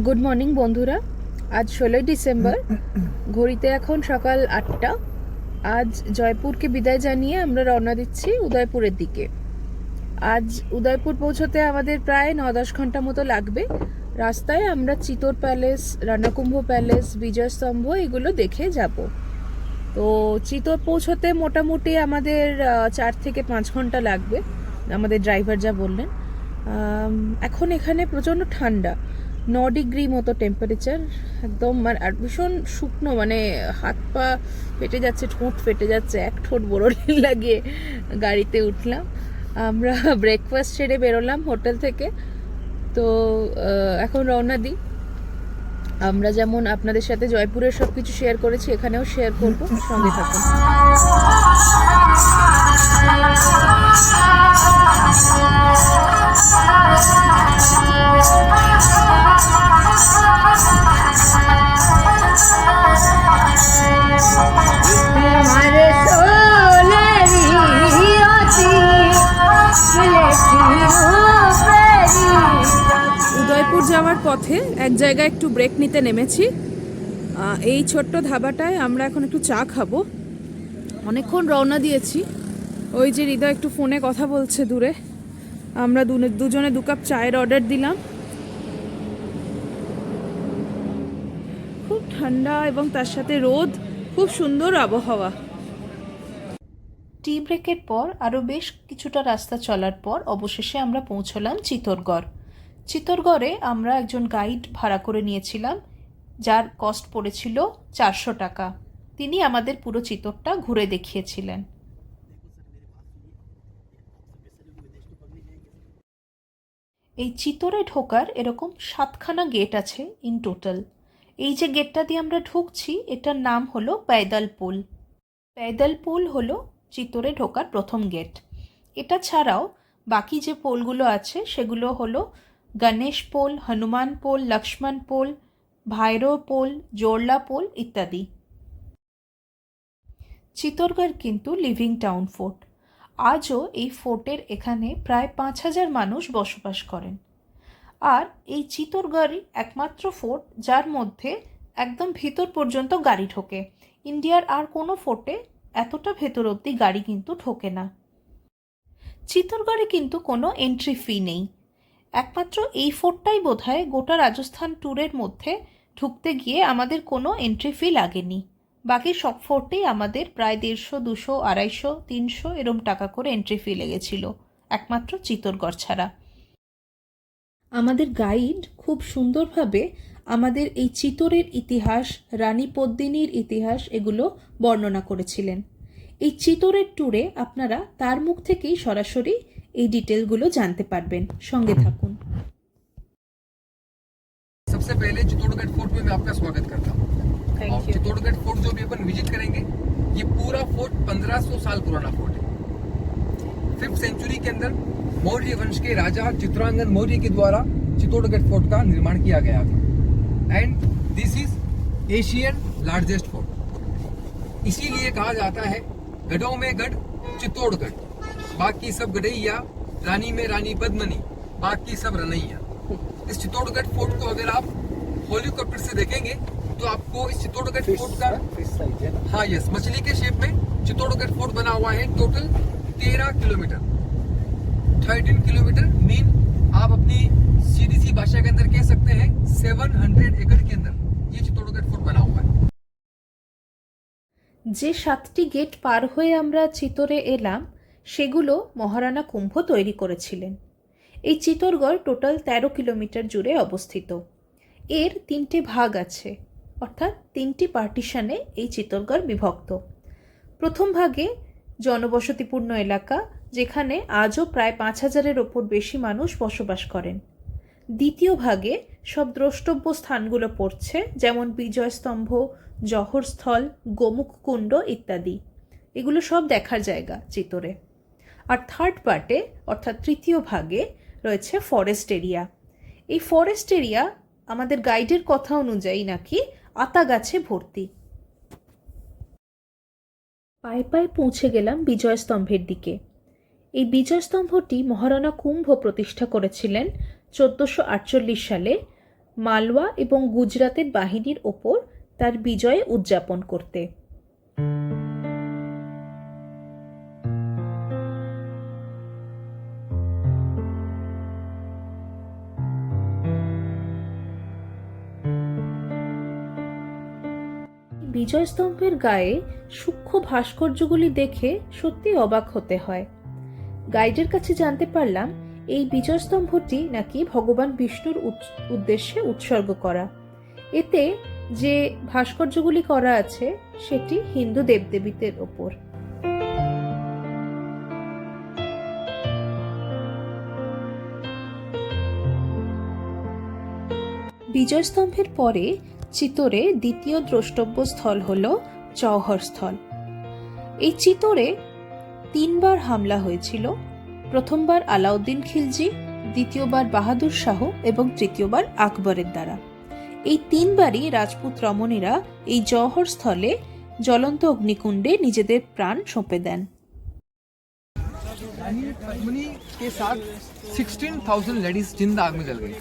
Good morning বন্ধুরা। আজ 16ই December, ঘড়িতে এখন সকাল 8টা। আজ জয়পুরকে বিদায় জানিয়ে আমরা রওনা দিচ্ছি উদয়পুরের দিকে। আজ উদয়পুর পৌঁছতে আমাদের প্রায় 9-10 ঘন্টা মতো লাগবে। রাস্তায় আমরা চিতোর প্যালেস, রানাকুম্ভ প্যালেস, বিজয়স্তম্ভ এগুলো দেখে যাব। তো চিতোর পৌঁছতে মোটামুটি আমাদের 4 থেকে 5 ঘন্টা লাগবে, আমাদের ড্রাইভার যা বললেন। এখন এখানে প্রচণ্ড ঠান্ডা, 9 ডিগ্রি মতো টেম্পারেচার, একদম মানে আর ভীষণ শুকনো, মানে হাত পা ফেটে যাচ্ছে, ঠোঁট ফেটে যাচ্ছে। এক ঠোঁট বড়লিন লাগিয়ে গাড়িতে উঠলাম। আমরা ব্রেকফাস্ট সেরে বেরোলাম হোটেল থেকে। তো এখন রওনা দিই। আমরা যেমন আপনাদের সাথে জয়পুরের সব কিছু শেয়ার করেছি, এখানেও শেয়ার করব, সঙ্গে থাকুন। উদয়পুর যাওয়ার পথে এক জায়গায় একটু ব্রেক নিতে নেমেছি। এই ছোট্ট ধাবাটায় আমরা এখন একটু চা খাবো। অনেকক্ষণ রওনা দিয়েছি। ওই যে হৃদয় একটু ফোনে কথা বলছে দূরে। আমরা দুজনে 2 কাপ চায়ের অর্ডার দিলাম। খুব ঠান্ডা এবং তার সাথে রোদ, খুব সুন্দর আবহাওয়া। টি ব্রেকের পর আরও বেশ কিছুটা রাস্তা চলার পর অবশেষে আমরা পৌঁছলাম চিতোরগড়। চিতোরগড়ে আমরা একজন গাইড ভাড়া করে নিয়েছিলাম, যার কস্ট পড়েছিল 400 টাকা। তিনি আমাদের পুরো চিতোরটা ঘুরে দেখিয়েছিলেন। এই চিতোরে ঢোকার এরকম 7খানা গেট আছে ইন টোটাল। এই যে গেটটা দিয়ে আমরা ঢুকছি, এটার নাম হলো पैदल पुल। पैदल पुल হলো চিতোরে ঢোকার প্রথম গেট। এটা ছাড়াও বাকি যে পোলগুলো আছে সেগুলো হলো গণেশ পোল, হনুমান পোল, লক্ষ্মণ পোল, ভাইরো পোল, জোরলা পোল ইত্যাদি। চিতোরগড় কিন্তু লিভিং টাউন ফোর্ট। আজও এই ফোর্টের এখানে প্রায় 5000 মানুষ বসবাস করেন। আর এই চিতোরগড়ই একমাত্র ফোর্ট যার মধ্যে একদম ভিতর পর্যন্ত গাড়ি ঢোকে। ইন্ডিয়ার আর কোনো ফোর্টে এতটা ভেতর অবধি গাড়ি কিন্তু ঢোকে না। চিতোরগড়ে কিন্তু কোনো এন্ট্রি ফি নেই। একমাত্র এই ফোর্টটাই বোধহয় গোটা রাজস্থান ট্যুরের মধ্যে ঢুকতে গিয়ে আমাদের কোনো এন্ট্রি ফি লাগেনি। বাকি সব ফোর্টেই আমাদের প্রায় 150, 200, 250, 300 এরম টাকা করে এন্ট্রি ফি লেগেছিল, একমাত্র চিতোরগড় ছাড়া। আমাদের গাইড খুব সুন্দরভাবে আমাদের এই চিতোরের ইতিহাস, রানী পদ্মিনীর ইতিহাস এগুলো বর্ণনা করেছিলেন। এই চিতোরের ট্যুরে আপনারা তার মুখ থেকেই সরাসরি এই ডিটেলগুলো জানতে পারবেন। সঙ্গে থাকুন। सबसे पहले चित्तौड़गढ़ फोर्ट में मैं आपका स्वागत करता हूँ। और चित्तौड़गढ़ फोर्ट जो भी अपन विजिट करेंगे, ये पूरा फोर्ट 1500 साल पुराना फोर्ट है। 5th सेंचुरी के अंदर मौर्य वंश के राजा चित्रांगन मौर्य के द्वारा चित्तौड़गढ़ फोर्ट का निर्माण किया गया था। And this is Asian largest fort. इसीलिए कहा जाता है गढ़ों में गढ़ चित्तौड़गढ़, बाकी सब गढ़ैया, रानी में रानी पद्मनी, बाकी सब रनैया। इस चित्तौड़गढ़ फोर्ट को अगर आप हेलीकॉप्टर से देखेंगे तो आपको इस चित्तौड़गढ़ फोर्ट का, हाँ यस, मछली के शेप में चित्तौड़गढ़ फोर्ट बना हुआ है। टोटल 13 किलोमीटर, 13 किलोमीटर मीन आप अपनी सीधी सी भाषा के अंदर कह सकते हैं 700 एकड़ के अंदर ये चित्तौड़गढ़ फोर्ट बना हुआ है। যে 7টি গেট পার হয়ে আমরা চিতোরে এলাম, সেগুলো মহারানা কুম্ভ তৈরি করেছিলেন। এই চিতোরগড় টোটাল 13 কিলোমিটার জুড়ে অবস্থিত। এর 3টে ভাগ আছে, অর্থাৎ 3টি পার্টিশনে এই চিতোরগড় বিভক্ত। প্রথম ভাগে জনবসতিপূর্ণ এলাকা, যেখানে আজও প্রায় 5000-এর ওপর বেশি মানুষ বসবাস করেন। দ্বিতীয় ভাগে সব দ্রষ্টব্য স্থানগুলো পড়ছে, যেমন বিজয়স্তম্ভ, জহরস্থল, গোমুখ কুণ্ড ইত্যাদি। এগুলো সব দেখার জায়গা চিতোরে। আর থার্ড পার্টে, অর্থাৎ তৃতীয় ভাগে রয়েছে ফরেস্ট এরিয়া। এই ফরেস্ট এরিয়া আমাদের গাইডের কথা অনুযায়ী নাকি আতা গাছে ভর্তি। পায়ে পায়ে পৌঁছে গেলাম বিজয়স্তম্ভের দিকে। এই বিজয়স্তম্ভটি মহারানা কুম্ভ প্রতিষ্ঠা করেছিলেন 1448 সালে মালওয়া এবং গুজরাতের বাহিনীর ওপর তার বিজয় উদযাপন করতে। বিজয়স্তম্ভের গায়ে সূক্ষ্ম ভাস্কর্যগুলি দেখে সত্যি অবাক হতে হয়। গাইডের কাছে জানতে পারলাম এই বিজয়স্তম্ভটি নাকি ভগবান বিষ্ণুর উদ্দেশ্যে উৎসর্গ করা। এতে যে ভাস্কর্যগুলি করা আছে সেটি হিন্দু দেবদেবীদের ওপর। বিজয়স্তম্ভের পরে চিতোরে দ্বিতীয় দ্রষ্টব্য স্থল হল জওহর স্থল। এই চিতোরে 3 বার হামলা হয়েছিল। প্রথমবার আলাউদ্দিন খিলজি, দ্বিতীয়বার বাহাদুর শাহ এবং তৃতীয়বার আকবরের দ্বারা। এই 3 বারই রাজপুত রমণীরা এই জওহর স্থলে জ্বলন্ত অগ্নিকুণ্ডে নিজেদের প্রাণ সঁপে দেন। रानी पद्मिनी के साथ 16,000 लेडीज जिंदा आग में जल गई।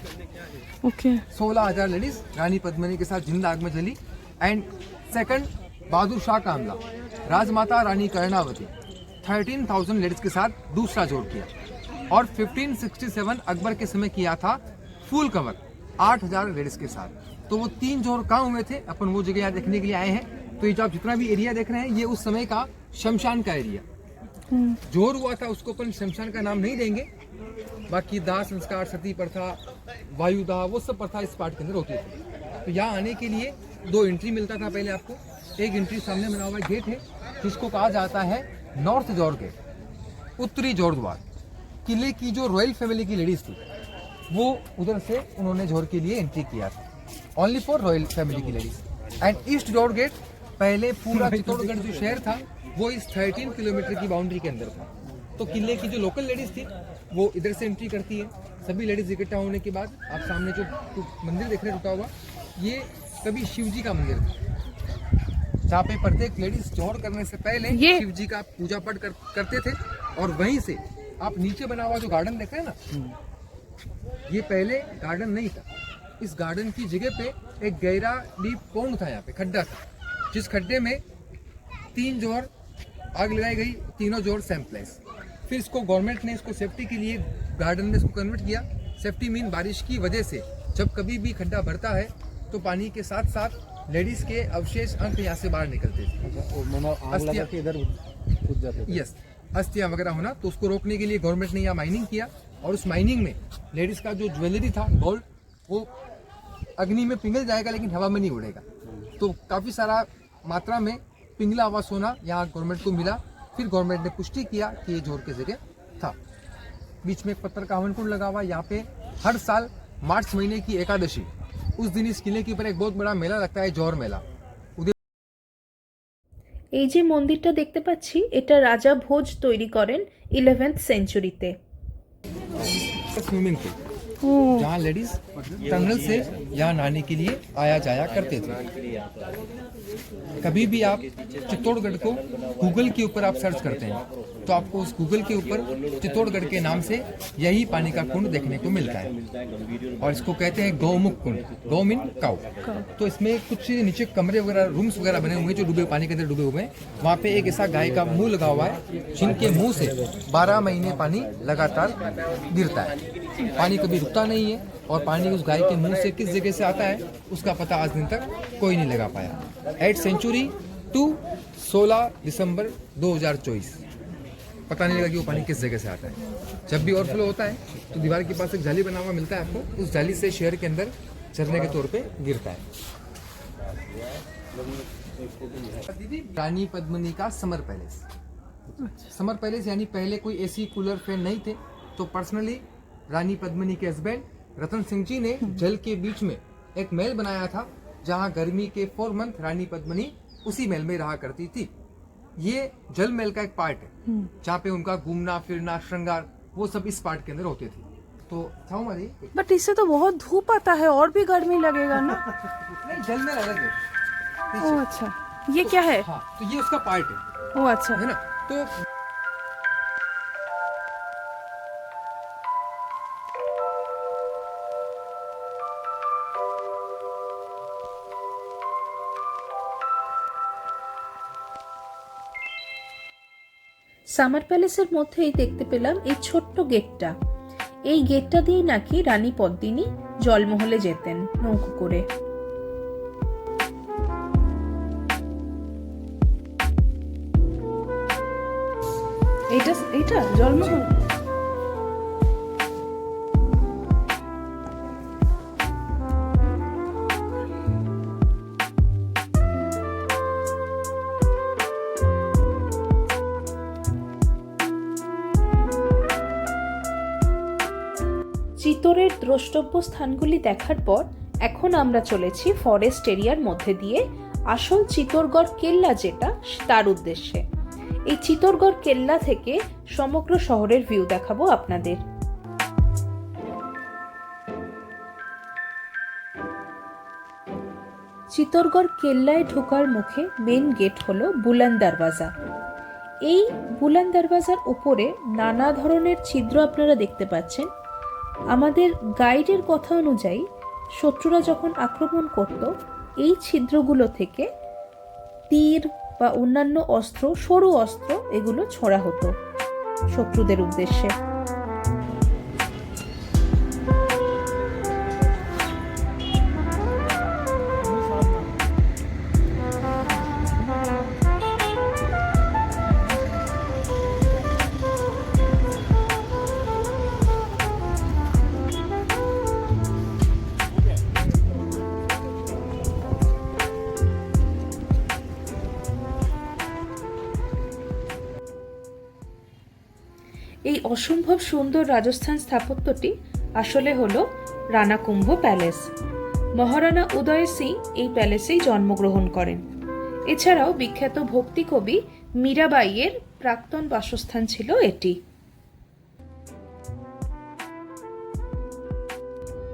ओके 16,000 लेडीज रानी पद्मिनी के साथ जिंदा आग में जली। एंड सेकंड बहादुर शाह का हमला, राजमाता रानी कर्णावती 13,000 लेडीज के साथ दूसरा जोड़ किया। और 1567 अकबर के समय किया था फुल कवर 8,000 लेडीज के साथ। तो वो 3 जोड़ कहाँ हुए थे, अपन वो जगह यहाँ देखने के लिए आए हैं। तो ये जो आप जितना भी एरिया देख रहे हैं ये उस समय का शमशान का एरिया। जोर हुआ था उसको अपन शमशान का नाम नहीं देंगे, बाकी दाह संस्कार, सती प्रथा, वायु दाह, वो सब प्रथा इस पार्ट के अंदर होती थी। तो यहाँ आने के लिए 2 एंट्री मिलता था पहले आपको। एक एंट्री सामने बना हुआ गेट है जिसको कहा जाता है नॉर्थ जोर गेट, उत्तरी जोर द्वार। किले की जो रॉयल फैमिली की लेडीज थी वो उधर से उन्होंने जोर के लिए एंट्री किया था, ओनली फॉर रॉयल फैमिली की लेडीज। एंड ईस्ट जोर गेट पहले पूरा चित्तौड़गढ़ जो शहर था वो इस 13 किलोमीटर की बाउंड्री के अंदर था। तो किले की जो लोकल लेडीज थी वो इधर से एंट्री करती है। सभी लेडीज इकट्ठा होने के बाद आप सामने जो मंदिर देख रहे हैं रुका हुआ, ये कभी शिव जी का मंदिर था, जहाँ पे प्रत्येक लेडीज जोड़ करने से पहले शिव जी का पूजा पाठ करते थे। और वहीं से आप नीचे बना हुआ जो गार्डन देख रहे हैं ना, ये पहले गार्डन नहीं था। इस गार्डन की जगह पे एक गहरा डीप पौंड था, यहाँ पे खड्डा था, जिस खड्डे में 3 जोड़ आग लगाई गई, तीनों जोड़ सेम प्लेस। फिर इसको गवर्नमेंट ने इसको सेफ्टी के लिए गार्डन में इसको कन्वर्ट किया। सेफ्टी मीन बारिश की वजह से जब कभी भी खड्डा भरता है तो पानी के साथ साथ लेडीज के अवशेष अंक यहाँ से बाहर निकलते थे। यस, अस्थियां वगैरह होना, तो उसको रोकने के लिए गवर्नमेंट ने यहाँ माइनिंग किया। और उस माइनिंग में लेडीज का जो ज्वेलरी था गोल्ड, वो अग्नि में पिघल जाएगा लेकिन हवा में नहीं उड़ेगा। तो काफी सारा मात्रा में पिघला हुआ सोना यहाँ गवर्नमेंट को मिला। फिर गवर्नमेंट ने पुष्टि किया कि ये जोर के जगह था। बीच में एक पत्थर का हवन कुंड लगा हुआ। यहाँ पे हर साल मार्च महीने की एकादशी, उस दिन इस किले के ऊपर एक बहुत बड़ा मेला लगता है, जोर मेला। এই যে মন্দিরটা দেখতে পাচ্ছি, এটা রাজা ভোজ তৈরি করেন 11th সেঞ্চুরিতে। स्विमिंग पूल जहाँ लेडीज टनल से यहाँ नहाने के लिए आया जाया करते थे। कभी भी आप चित्तौड़गढ़ को गूगल के ऊपर आप सर्च करते हैं तो आपको उस गूगल के ऊपर चित्तौड़गढ़ के नाम से यही पानी का कुंड देखने को मिलता है। और इसको कहते हैं गौमुख कुंड, गौ मीन काउ। तो इसमें कुछ नीचे कमरे वगैरह, रूम्स वगैरह बने हुए हैं जो डूबे पानी के अंदर डूबे हुए हैं। वहाँ पे एक ऐसा गाय का मुंह लगा हुआ है जिनके मुंह से 12 महीने पानी लगातार गिरता है। पानी कभी रुकता नहीं है और पानी उस गाय के मुंह से किस जगह से आता है उसका पता आज दिन तक कोई नहीं लगा पाया। 8 सेंचुरी टू 16 दिसंबर 2024 पता नहीं लगा कि वो पानी किस जगह से आता है। जब भी ओवरफ्लो होता है तो दीवार के पास एक जाली बना हुआ मिलता है आपको, उस जाली से शहर के अंदर झरने के तौर पे गिरता है। रानी पद्मिनी का समर पैलेस। समर पैलेस यानी पहले कोई एसी कूलर फैन नहीं थे, तो पर्सनली रानी पद्मिनी के हस्बैंड रतन सिंह जी ने जल के बीच में एक महल बनाया था, जहां गर्मी के 4 मंथ रानी पद्मिनी उसी महल में रहा करती थी। ये जल महल का एक पार्ट है जहाँ पे उनका घूमना फिरना श्रृंगार वो सब इस पार्ट के अंदर होते थे। तो बट इससे तो बहुत धूप आता है और भी गर्मी लगेगा ना। नहीं, जल महल अलग है। ओ अच्छा, ये क्या है? हाँ, तो ये उसका पार्ट है। ओ अच्छा, है ना। तो সামার প্যালেসের মধ্যেই দেখতে পেলাম এই ছোট্ট গেটটা। এই গেটটা দিয়ে নাকি রানী পদ্মিনী জলমহলে যেতেন নৌকো করে। এইটা জলমহল। চিতোরের দ্রষ্টব্য স্থানগুলি দেখার পর এখন আমরা চলেছি ফরেস্ট এরিয়ার মধ্যে দিয়ে আসল চিতোরগড় কেল্লা যেটা তার উদ্দেশ্যে। এই চিতোরগড় কেল্লা থেকে সমগ্র শহরের ভিউ দেখাবো আপনাদের। চিতোরগড় কেল্লায় ঢোকার মুখে মেন গেট হলো বুলন্দ দরওয়াজা। এই বুলন্দ দরওয়াজার উপরে নানা ধরনের ছিদ্র আপনারা দেখতে পাচ্ছেন। আমাদের গাইডের কথা অনুযায়ী শত্রুরা যখন আক্রমণ করত এই ছিদ্রগুলো থেকে তীর বা অন্যান্য অস্ত্র, সরু অস্ত্র এগুলো ছোড়া হতো শত্রুদের উদ্দেশ্যে। এই অসম্ভব সুন্দর রাজস্থান স্থাপত্যটি আসলে হলো রানাকুম্ভ প্যালেস। মহারানা উদয় সিং এই প্যালেসেই জন্মগ্রহণ করেন। এছাড়াও বিখ্যাত ভক্তি কবি মীরাবাইয়ের প্রাক্তন বাসস্থান ছিল এটি।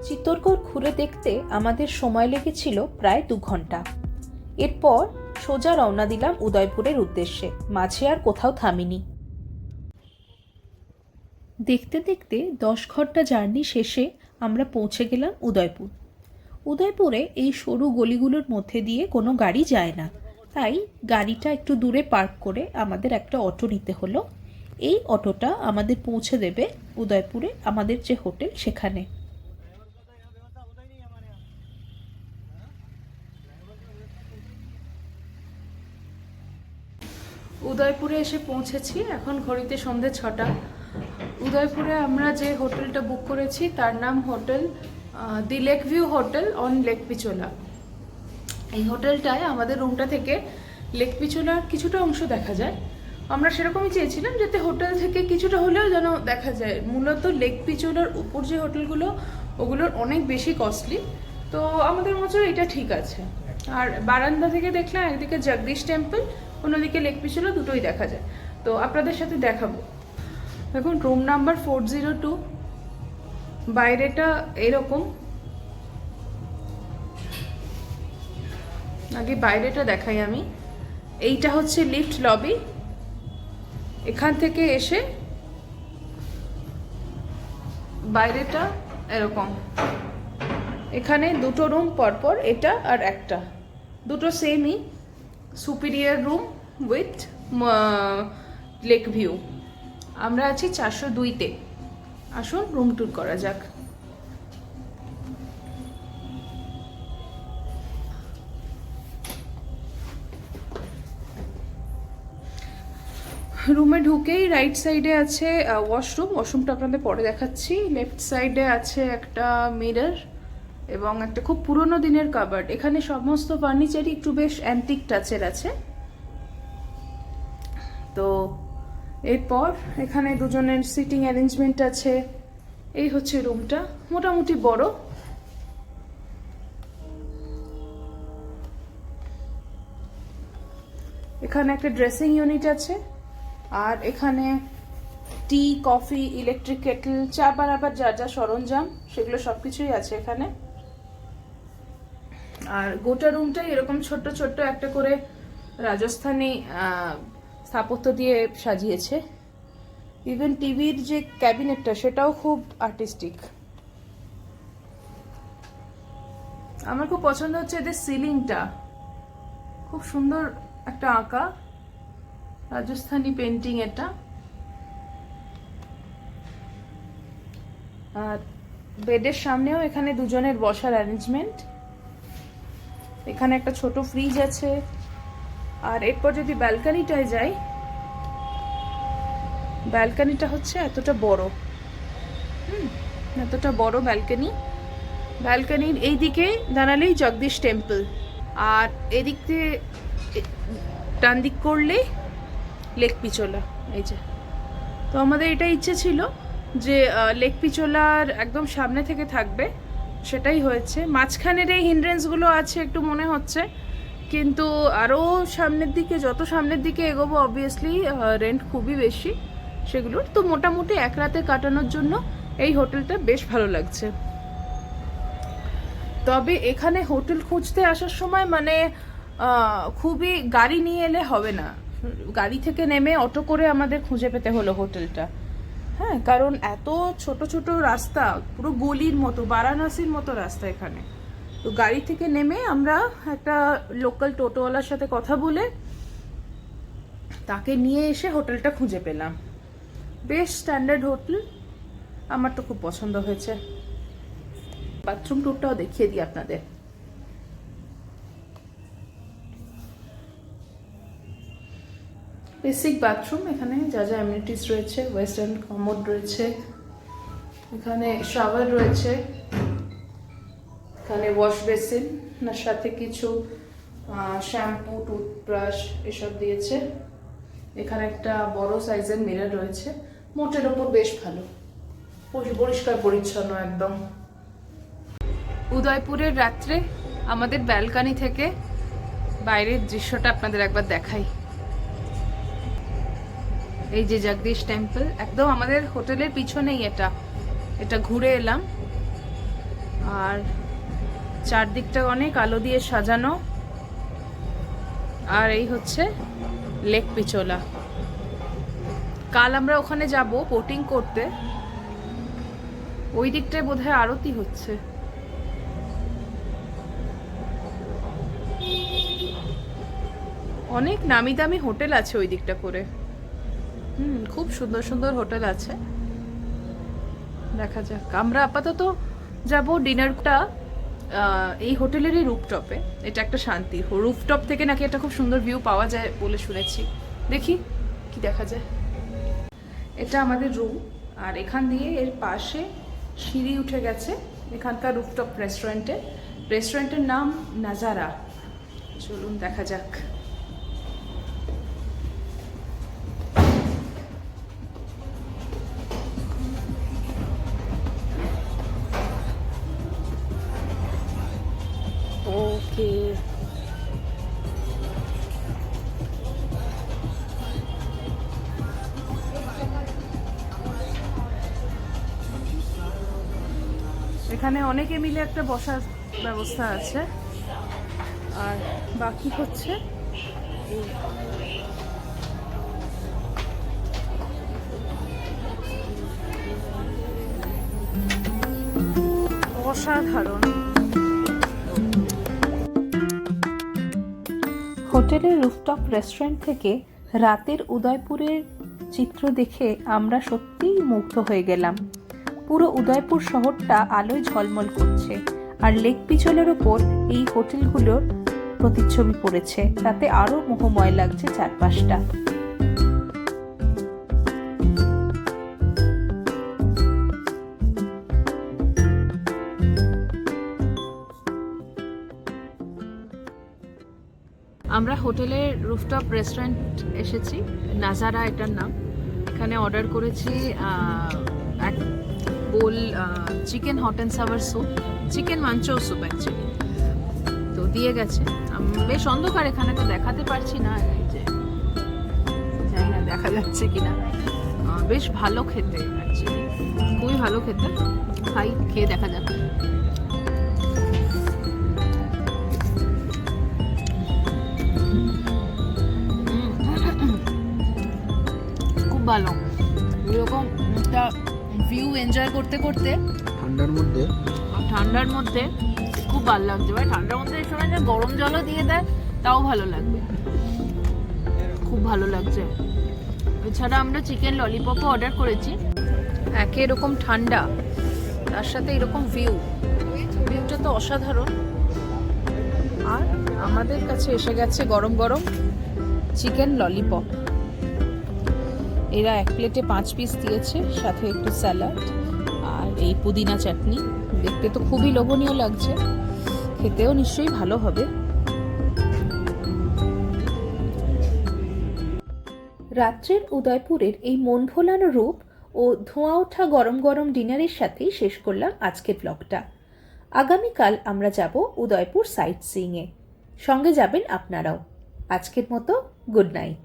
চিতোরগড় ঘুরে দেখতে আমাদের সময় লেগেছিল প্রায় 2 ঘন্টা। এরপর সোজা রওনা দিলাম উদয়পুরের উদ্দেশ্যে, মাঝে আর কোথাও থামিনি। দেখতে দেখতে 10 ঘন্টা জার্নি শেষে আমরা পৌঁছে গেলাম উদয়পুর। উদয়পুরে এই সরু গলিগুলোর মধ্যে দিয়ে কোনো গাড়ি যায় না, তাই গাড়িটা একটু দূরে পার্ক করে আমাদের একটা অটো নিতে হলো। এই অটোটা আমাদের পৌঁছে দেবে উদয়পুরে আমাদের যে হোটেল সেখানে। উদয়পুরে এসে পৌঁছেছি, এখন ঘড়িতে সন্ধ্যে 6টা। উদয়পুরে আমরা যে হোটেলটা বুক করেছি তার নাম hotel the lake view hotel on lake Pichola. এই হোটেলটায় আমাদের রুমটা থেকে লেক পিচোলার কিছুটা অংশ দেখা যায়। আমরা সেরকমই চেয়েছিলাম যাতে হোটেল থেকে কিছুটা হলেও যেন দেখা যায়। মূলত লেক পিচোলার উপর যে হোটেলগুলো ওগুলোর অনেক বেশি কস্টলি, তো আমাদের মতো এটা ঠিক আছে। আর বারান্দা থেকে দেখলাম একদিকে জগদীশ টেম্পল, অন্যদিকে লেক পিচোলা, দুটোই দেখা যায়। তো আপনাদের সাথে দেখাবো। দেখুন, রুম নাম্বার 402। বাইরেটা এরকম, আগে বাইরেটা দেখাই আমি। এইটা হচ্ছে লিফট লবি। এখান থেকে এসে বাইরেটা এরকম। এখানে দুটো রুম পরপর, এটা আর একটা, দুটো সেমই superior room with lake view. আমরা আছি 402-তে। আসুন রুম ট্যুর করা যাক। রুমে ঢুকেই রাইট সাইডে আছে ওয়াশরুম। ওয়াশরুমটা আপনাদের পরে দেখাচ্ছি। লেফট সাইডে আছে একটা মিরর এবং একটা খুব পুরনো দিনের কাবার্ড। এখানে সমস্ত ফার্নিচারই একটু বেশ অ্যান্টিক টাচের আছে। তো এরপর এখানে দুজনের সিটিং অ্যারেঞ্জমেন্ট আছে। এই হচ্ছে রুমটা, মোটামুটি বড়। এখানে একটা ড্রেসিং ইউনিট আছে, আর এখানে টি, কফি, ইলেকট্রিক কেটল, চা বানাবার যা যা সরঞ্জাম সেগুলো সবকিছুই আছে এখানে। আর গোটা রুমটাই এরকম ছোট্ট ছোট্ট একটা করে রাজস্থানী স্থাপত্য দিয়ে সাজিয়েছে। ইভেন টিভির যে ক্যাবিনেটটা সেটাও খুব আর্টিস্টিক। আমার খুব পছন্দ হচ্ছে এদের সিলিংটা, খুব সুন্দর একটা আঁকা। রাজস্থানি পেন্টিং এটা। আর বেডের সামনেও এখানে দুজনের বসার অ্যারেঞ্জমেন্ট। এখানে একটা ছোট ফ্রিজ আছে। আর এরপর যদি ব্যালকনিটায় যাই, ব্যালকনিটা হচ্ছে এতটা বড়, এতটা বড় ব্যালকনি। ব্যালকনির এই দিকে দাঁড়ালেই জগদীশ টেম্পল, আর এদিক দিয়ে ডান দিক করলে লেক পিচোলা। এই যে, তো আমাদের এটা ইচ্ছে ছিল যে লেক পিচোলার একদম সামনে থেকে থাকবে, সেটাই হয়েছে। মাঝখানের এই হিন্ড্রেন্সগুলো আছে একটু মনে হচ্ছে, কিন্তু আরও সামনের দিকে, যত সামনের দিকে এগোবো অবভিয়াসলি রেন্ট খুবই বেশি সেগুলোর। তো মোটামুটি এক রাতে কাটানোর জন্য এই হোটেলটা বেশ ভালো লাগছে। তবে এখানে হোটেল খুঁজতে আসার সময় মানে খুবই গাড়ি নিয়ে এলে হবে না, গাড়ি থেকে নেমে অটো করে আমাদের খুঁজে পেতে হলো হোটেলটা। হ্যাঁ, কারণ এত ছোট ছোট রাস্তা, পুরো গলির মতো, বারাণসীর মতো রাস্তা এখানে। তো গাড়ি থেকে নেমে আমরা একটা লোকাল টোটোওয়ালার সাথে কথা বলে তাকে নিয়ে এসে হোটেলটা খুঁজে পেলাম। বেশ স্ট্যান্ডার্ড হোটেল, আমার তো খুব পছন্দ হয়েছে। বাথরুম টুরটাও দেখিয়ে দিই আপনাদের। বেসিক বাথরুম, এখানে যা যা অ্যামিনিটিস রয়েছে, ওয়েস্টার্ন কমোড রয়েছে, এখানে শাওয়ার রয়েছে, এখানে ওয়াশ বেসিন, না সাথে কিছু শ্যাম্পু, টুথব্রাশ এসব দিয়েছে। এখানে একটা বড় সাইজের মিরর রয়েছে। মোটের ওপর বেশ ভালো, পরিষ্কার পরিচ্ছন্ন একদম। উদয়পুরের রাত্রে আমাদের ব্যালকনি থেকে বাইরের দৃশ্যটা আপনাদের একবার দেখাই। এই যে জগদীশ টেম্পল, একদম আমাদের হোটেলের পিছনেই এটা ঘুরে এলাম। আর চারদিকটা অনেক আলো দিয়ে সাজানো। আর এই হচ্ছে লেক পিচোলা। কাল আমরা ওখানে যাব বোটিং করতে, ওই দিকটায় বোধহয় আরতি হচ্ছে। অনেক নামি দামি হোটেল আছে ওই দিকটা করে, খুব সুন্দর সুন্দর হোটেল আছে। দেখা যাক, আমরা আপাতত যাব ডিনারটা এই হোটেলেরই রুফটপে। এটা একটা শান্তি, রুফটপ থেকে নাকি একটা খুব সুন্দর ভিউ পাওয়া যায় বলে শুনেছি। দেখি কি দেখা যায়। এটা আমাদের রুম, আর এখান দিয়ে এর পাশে সিঁড়ি উঠে গেছে এখানকার রুফটপ রেস্টুরেন্টের নাম নাজারা। চলুন দেখা যাক। ওকে, এখানে অনেকে মিলে একটা বসার ব্যবস্থা আছে। আর বাকি হচ্ছে অসাধারণ। হোটেলের রুফটপ রেস্টুরেন্ট থেকে রাতের উদয়পুরের চিত্র দেখে আমরা সত্যিই মুগ্ধ হয়ে গেলাম। পুরো উদয়পুর শহরটা আলোয় ঝলমল করছে, আর লেক পিচলের ওপর এই হোটেলগুলোর প্রতিচ্ছবি পড়েছে, তাতে আরও মোহময় লাগছে চারপাশটা। আমরা হোটেলের রুফটপ রেস্টুরেন্ট এসেছি, নাজারা এটার নাম। এখানে অর্ডার করেছি এক bowl chicken hot and sour soup, chicken manchow soup actually. তো দিয়ে গেছে। বেশ অন্ধকার এখানে, তো দেখাতে পারছি না, এই যে জানি না দেখা যাচ্ছে কিনা। বেশ ভালো খেতে, অ্যাকচুয়ালি খুবই ভালো খেতে। খেয়ে দেখা যাক। খুব ভালো, এরকম একটা ভিউ এনজয় করতে করতে ঠান্ডার মধ্যে খুব ভালো লাগছে। ভাই ঠান্ডার মধ্যে এই সময় যে গরম জলও দিয়ে দেয় তাও ভালো লাগবে। খুব ভালো লাগছে। এছাড়া আমরা চিকেন ললিপপও অর্ডার করেছি। একে এরকম ঠান্ডা, তার সাথে এরকম ভিউটা তো অসাধারণ। আর আমাদের কাছে এসে গেছে গরম গরম চিকেন ললিপপ। এরা 1 প্লেটে 5 পিস দিয়েছে, সাথে একটু স্যালাড আর এই পুদিনা চাটনি। দেখতে তো খুবই লোভনীয় লাগছে, খেতেও নিশ্চয়ই ভালো হবে। রাত্রের উদয়পুরের এই মন ভোলানো রূপ ও ধোঁয়া ওঠা গরম গরম ডিনারের সাথেই শেষ করলাম আজকের ব্লগটা। আগামীকাল আমরা যাব উদয়পুর সাইট সিইংয়ে। সঙ্গে যাবেন আপনারাও। আজকের মতো গুড নাইট।